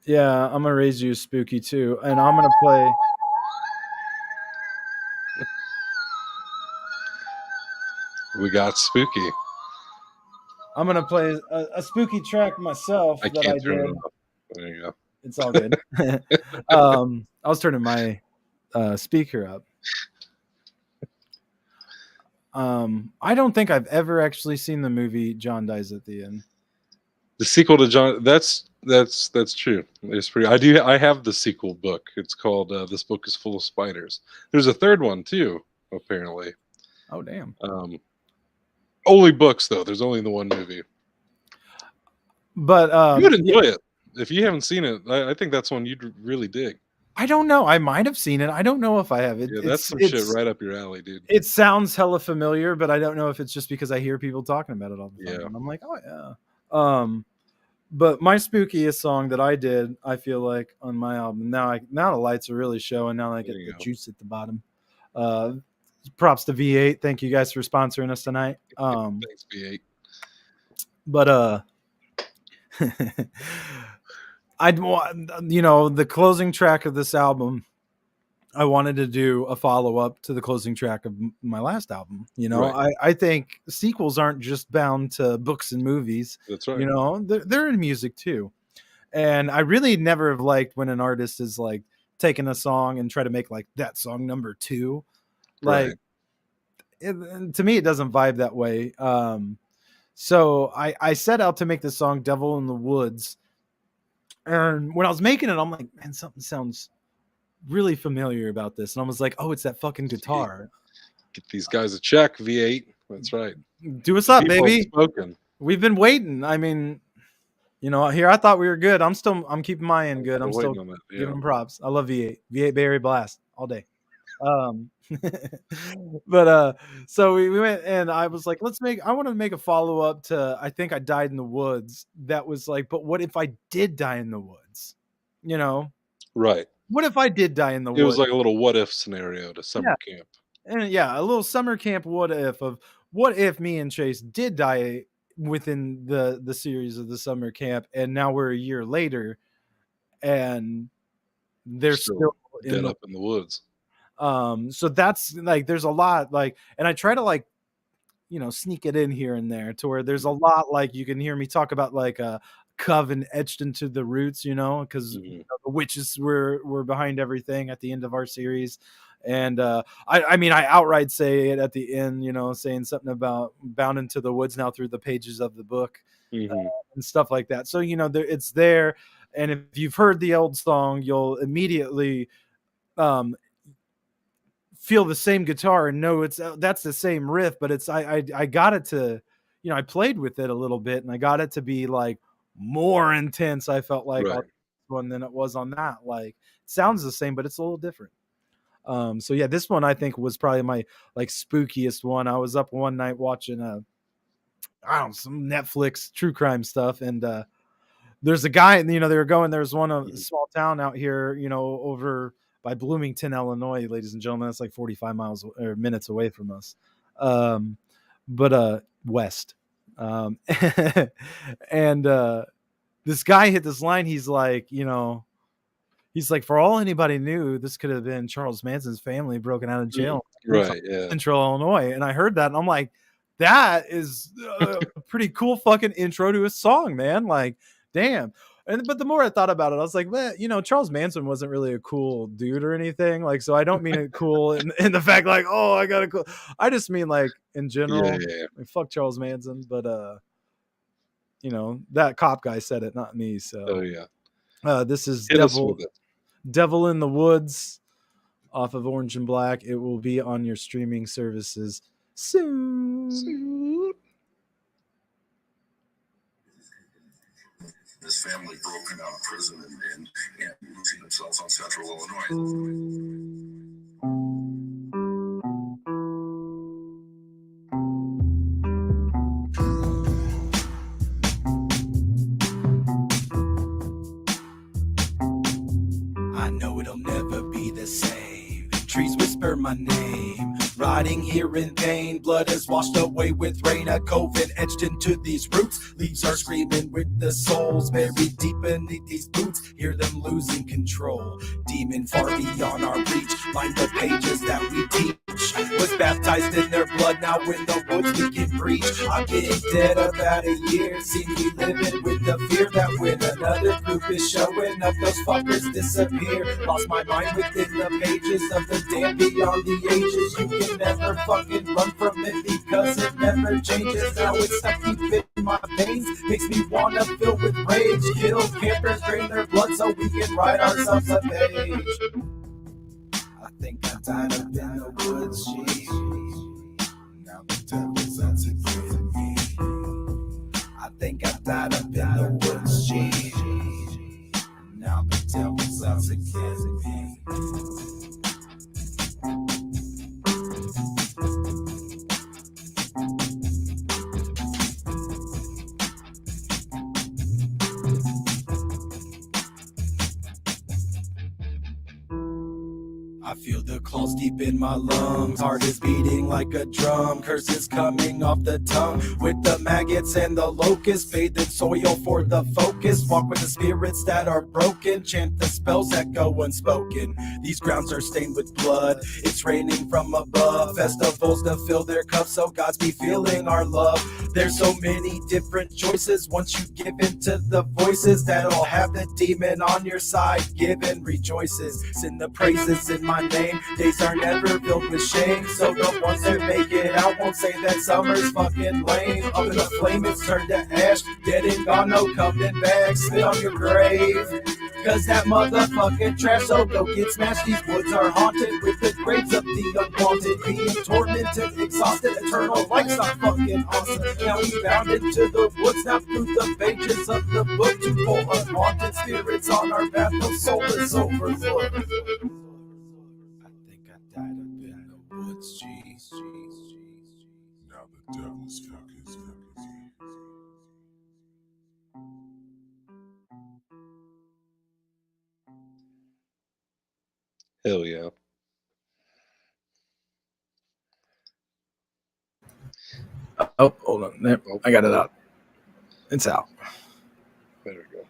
Yeah, I'm gonna raise you spooky too, and I'm gonna play. We got spooky. I'm gonna play a spooky track myself I that can't I turn did. it off. There you go. It's all good. I was turning my speaker up. I don't think I've ever actually seen the movie John Dies at the End. The sequel to John. That's true. It's pretty. I have the sequel book. It's called "This Book Is Full of Spiders." There's a third one too, apparently. Oh damn. Only books though. There's only the one movie. But you would enjoy it if you haven't seen it. I think that's one you'd really dig. I don't know. I might have seen it. I don't know if I have it. Yeah, that's some shit right up your alley, dude. It sounds hella familiar, but I don't know if it's just because I hear people talking about it all the time. Yeah. And I'm like, oh yeah. But my spookiest song that I did, I feel like on my album. Now the lights are really showing. Now I get the juice at the bottom. Props to V8. Thank you guys for sponsoring us tonight. Thanks, V8. But the closing track of this album, I wanted to do a follow-up to the closing track of my last album. Right. I think sequels aren't just bound to books and movies. That's right. They're in music too. And I really never have liked when an artist is like taking a song and try to make like that song number 2. Like to me, it doesn't vibe that way. So I set out to make the song Devil in the Woods. And when I was making it, I'm like, man, something sounds really familiar about this. And I was like, oh, it's that fucking guitar. Get these guys a check, V8. That's right. Do us up, baby. Spoken. We've been waiting. I mean, here I thought we were good. I'm keeping my end good. I'm still giving them props. I love V8. V8 Bay Area Blast all day. But so we went and I was like, I want to make a follow-up to I Think I Died in the Woods. That was like, but what if I did die in the woods? Right. What if I did die in the woods? It was like a little what if scenario to summer camp. And yeah, a little summer camp what if of what if me and Chase did die within the series of the summer camp, and now we're a year later and they're still dead up in the woods. So that's like there's a lot like, and I try to like sneak it in here and there to where there's a lot like you can hear me talk about like a coven etched into the roots, because the witches were behind everything at the end of our series. And I mean I outright say it at the end, saying something about bound into the woods now through the pages of the book and stuff like that. So it's there, and if you've heard the old song, you'll immediately feel the same guitar and know that's the same riff, but it's I got it to I played with it a little bit and I got it to be like more intense. I felt like on this one than it was on that. Like it sounds the same, but it's a little different. So yeah, this one I think was probably my like spookiest one. I was up one night watching some Netflix true crime stuff, and there's a guy, they were going, there's one of a small town out here, over by Bloomington, Illinois, ladies and gentlemen. That's like 45 miles or minutes away from us. But west. And this guy hit this line. He's like, for all anybody knew, this could have been Charles Manson's family broken out of jail. Right. Yeah. Central Illinois. And I heard that and I'm like, that is a pretty cool fucking intro to a song, man. Like, damn. But the more I thought about it, I was like, man, Charles Manson wasn't really a cool dude or anything. Like, so I don't mean it cool in the fact like, oh, I got a cool. I just mean like in general. Yeah. Like, fuck Charles Manson, but that cop guy said it, not me. So Oh yeah. This is Hit us with it. Devil in the Woods off of Orange and Black. It will be on your streaming services soon. His family broken out of prison and losing themselves on Central Illinois. I know it'll never be the same. Trees whisper my name. Riding here in vain, blood is washed away with rain. A coven etched into these roots. Leaves are screaming with the souls buried deep beneath these boots. Hear them losing control. Demon far beyond our reach. Line the pages that we teach. Was baptized in their blood. Now in the woods we can preach. I've been dead about a year. See me living with the fear that when another group is showing up, those fuckers disappear. Lost my mind within the pages of the damn beyond the ages. You can never fucking run from it because it never changes. Now it's stuck deep in my veins, makes me wanna fill with rage. Kill campers, drain their blood so we can write ourselves a page. I think I died up in the woods, geez. Now the devil's out to get me. I think I died up in the woods, geez. Now the devil's out to get me. I feel the claws deep in my lungs. Heart is beating like a drum. Curses coming off the tongue. With the maggots and the locusts. Bathed in soil for the focus. Walk with the spirits that are broken. Chant the spells that go unspoken. These grounds are stained with blood. It's raining from above. Festivals to fill their cups so gods be feeling our love. There's so many different choices. Once you give in to the voices that'll have the demon on your side. Giving rejoices. Sing the praises in my name. Days are never filled with shame. So the ones that make it out won't say that summer's fucking lame. Up in the flame it's turned to ash. Dead and gone, no coming back. Spit on your grave. Cause that motherfucking trash, so go get smashed. These woods are haunted with the graves of the unwanted. Being tormented, exhausted, eternal life's not fucking awesome. Now we bound into the woods, now through the pages of the book. To pull unwanted spirits on our path, no soulless overlook. I think I died up in the woods, jeez. Now the devil's focus. Hell yeah. Oh, hold on. There, I got it out. It's out. There we go.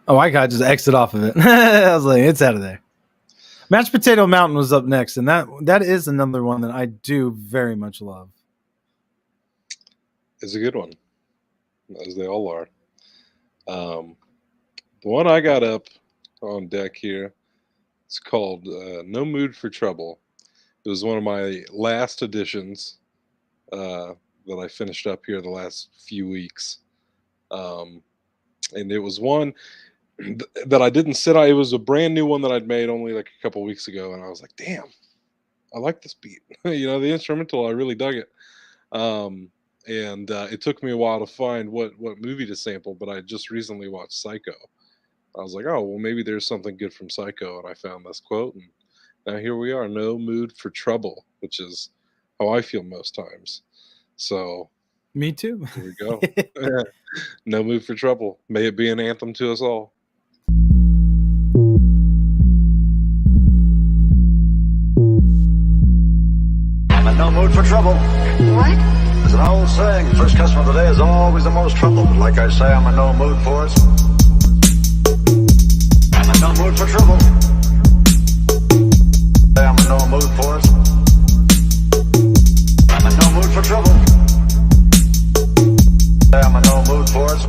Oh, I got just exit off of it. I was like, it's out of there. Mashed Potato Mountain was up next, and that is another one that I do very much love. It's a good one, as they all are. The one I got up on deck here, it's called No Mood for Trouble. It was one of my last editions that I finished up here the last few weeks. And it was one that I didn't sit on. It was a brand new one that I'd made only like a couple weeks ago. And I was like, damn, I like this beat. The instrumental, I really dug it. And it took me a while to find what movie to sample, but I just recently watched Psycho. I was like, oh, well, maybe there's something good from Psycho. And I found this quote. And now here we are, no mood for trouble, which is how I feel most times. So me too. Here we go. No mood for trouble. May it be an anthem to us all. I'm in no mood for trouble. What? There's an old saying, first customer of the day is always the most trouble. But like I say, I'm in no mood for it. I'm in no mood for trouble. I'm in no mood for it. I'm in no mood for trouble. I'm in no mood for it.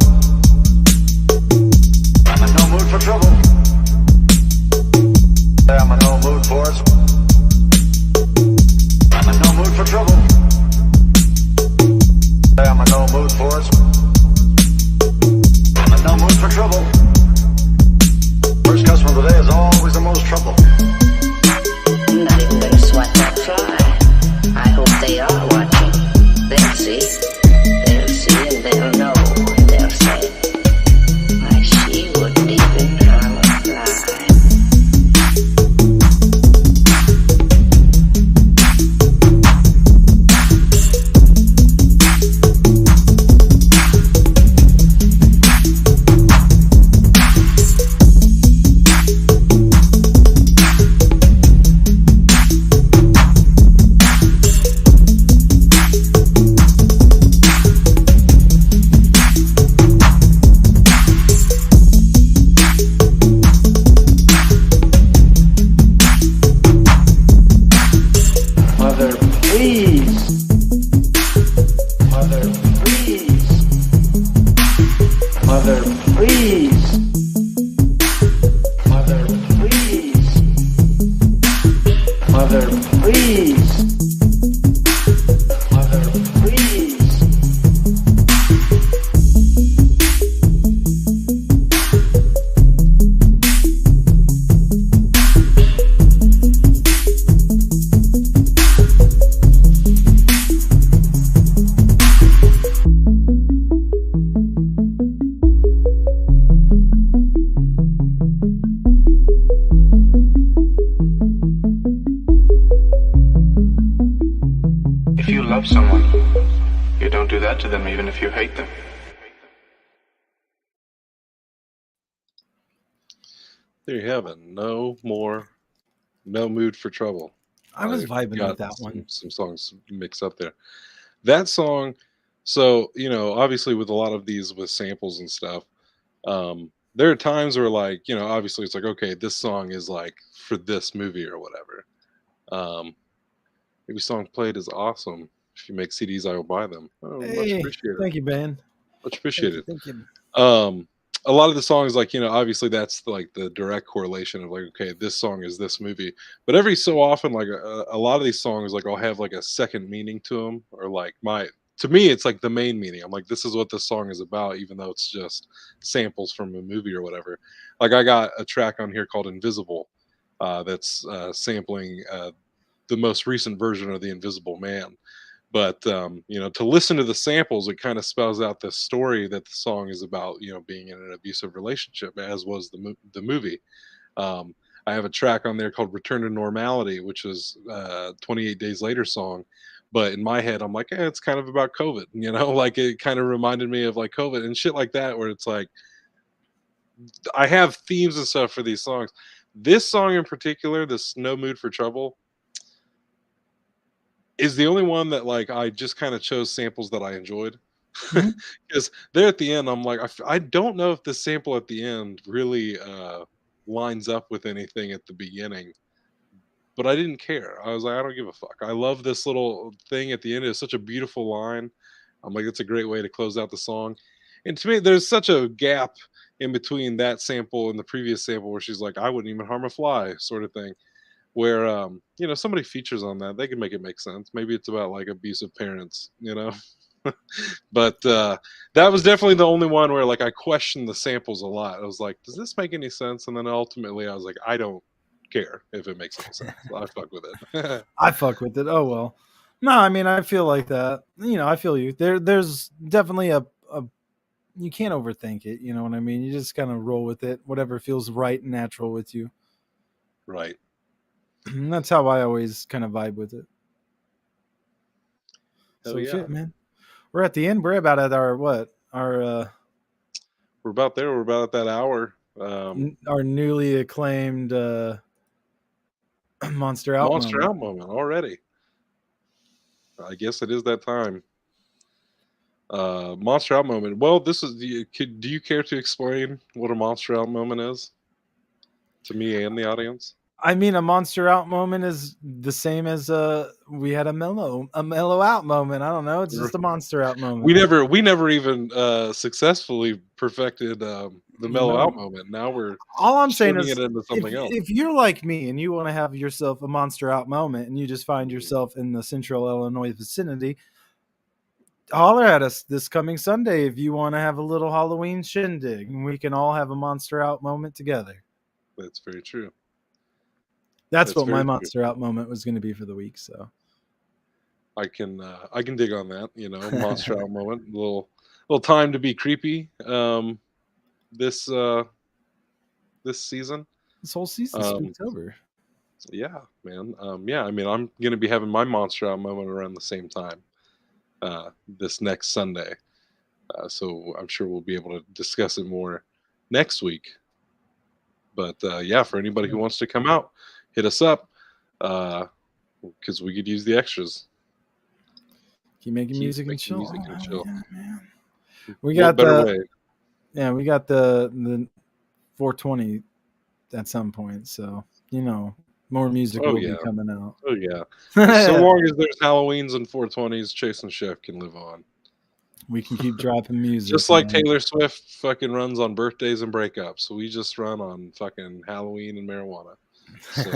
You don't do that to them even if you hate them. There you have it. No mood for trouble. I was vibing got with that one. some songs mixed up there. That song, so obviously with a lot of these with samples and stuff, there are times where like obviously it's like, okay, this song is like for this movie or whatever. Every song played is awesome. If you make CDs, I will buy them. Oh, much Hey, appreciated. thank you, Ben. Much appreciated. Thank you. A lot of the songs, like obviously that's like the direct correlation of like, okay, this song is this movie. But every so often, like a lot of these songs, like I'll have like a second meaning to them, or like to me, it's like the main meaning. I'm like, this is what this song is about, even though it's just samples from a movie or whatever. Like I got a track on here called Invisible, that's sampling the most recent version of the Invisible Man. But to listen to the samples, it kind of spells out the story that the song is about, being in an abusive relationship, as was the movie. I have a track on there called Return to Normality, which is 28 Days Later song. But in my head, I'm like, it's kind of about COVID, like it kind of reminded me of like COVID and shit like that, where it's like, I have themes and stuff for these songs. This song in particular, this No Mood for Trouble, is the only one that like I just kind of chose samples that I enjoyed. Because there at the end, I'm like, I don't know if the sample at the end really lines up with anything at the beginning, but I didn't care. I was like, I don't give a fuck. I love this little thing at the end. It's such a beautiful line. I'm like, it's a great way to close out the song. And to me, there's such a gap in between that sample and the previous sample where she's like, I wouldn't even harm a fly, sort of thing. Where somebody features on that, they can make it make sense. Maybe it's about like abusive parents, but that was definitely the only one where like I questioned the samples a lot. I was like, does this make any sense? And then ultimately I was like, I don't care if it makes any sense. I fuck with it. I fuck with it. Oh well. No, I mean I feel like that. I feel you. There's definitely a you can't overthink it, you know what I mean? You just kind of roll with it, whatever feels right and natural with you. Right. And that's how I always kind of vibe with it. So yeah. shit, man. We're at the end. We're about at our what? We're about there. We're about at that hour. Our newly acclaimed Monster Out moment already. I guess it is that time. Monster Out moment. Well, this is. Do you care to explain what a Monster Out moment is to me and the audience? I mean, a Monster Out moment is the same as we had a mellow out moment. I don't know. It's just a Monster Out moment. We never even successfully perfected the mellow out moment. Now we're all I'm saying is it into something else. If you're like me and you want to have yourself a Monster Out moment and you just find yourself in the Central Illinois vicinity, holler at us this coming Sunday if you want to have a little Halloween shindig and we can all have a Monster Out moment together. That's very true. That's what my Monster Out moment was going to be for the week. So I can dig on that. Monster Out moment, a little time to be creepy. This season, this whole season, Spooktober. Yeah, man. Yeah, I mean, I'm gonna be having my Monster Out moment around the same time this next Sunday. So I'm sure we'll be able to discuss it more next week. But yeah, for anybody who wants to come out, hit us up because we could use the extras. Keep making music and chill. Yeah, man. We got way. Yeah, we got the 420 at some point. So more music will be coming out. Oh yeah. So long as there's Halloweens and 420s, Chase and Chef can live on. We can keep dropping music. Just like Taylor Swift fucking runs on birthdays and breakups. So we just run on fucking Halloween and marijuana. So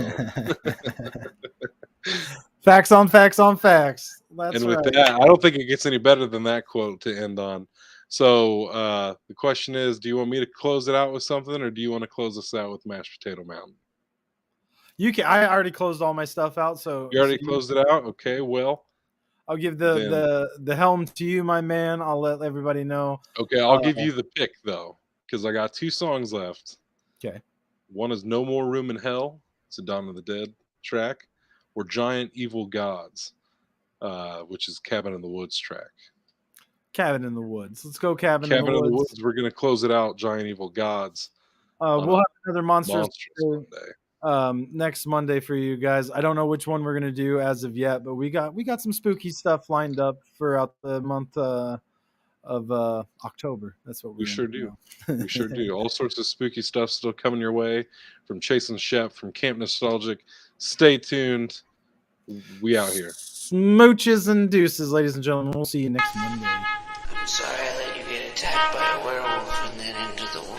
facts on facts on facts. That's and with right. that, I don't think it gets any better than that quote to end on. So the question is, do you want me to close it out with something, or do you want to close us out with Mashed Potato Mountain? You can. I already closed all my stuff out. So you already closed it out. Okay, well, I'll give the helm to you, my man. I'll let everybody know. Okay, I'll give you the pick though, because I got 2 songs left. Okay. One is "No More Room in Hell." It's a Dawn of the Dead track, or "Giant Evil Gods," which is Cabin in the Woods track. Cabin in the Woods. Let's go Cabin Cabin in the Woods. We're going to close it out. Giant Evil Gods. We'll have another Monstrous Monday. next Monday for you guys. I don't know which one we're gonna do as of yet, but we got some spooky stuff lined up throughout the month of October. That's what we sure do. We sure do. All sorts of spooky stuff still coming your way from Chase and Shep, from Camp Nostalgic. Stay tuned. We out here. Smooches and deuces, ladies and gentlemen. We'll see you next Monday. I'm sorry I let you get attacked by a werewolf and then into the world.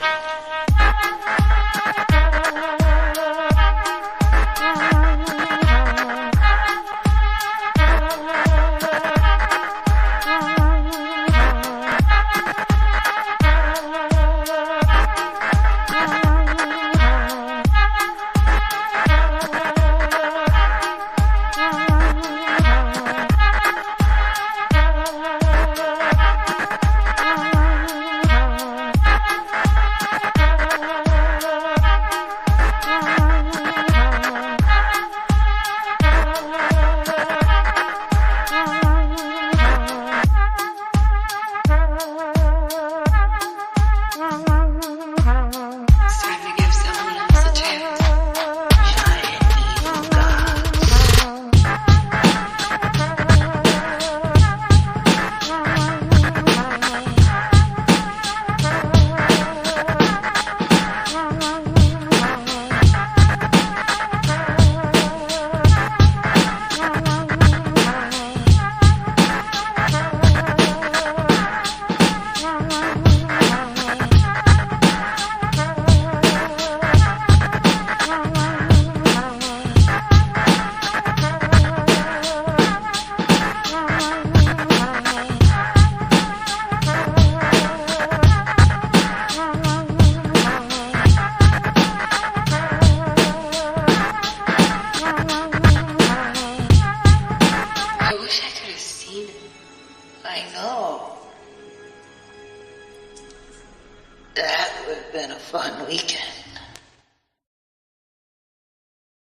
That would have been a fun weekend.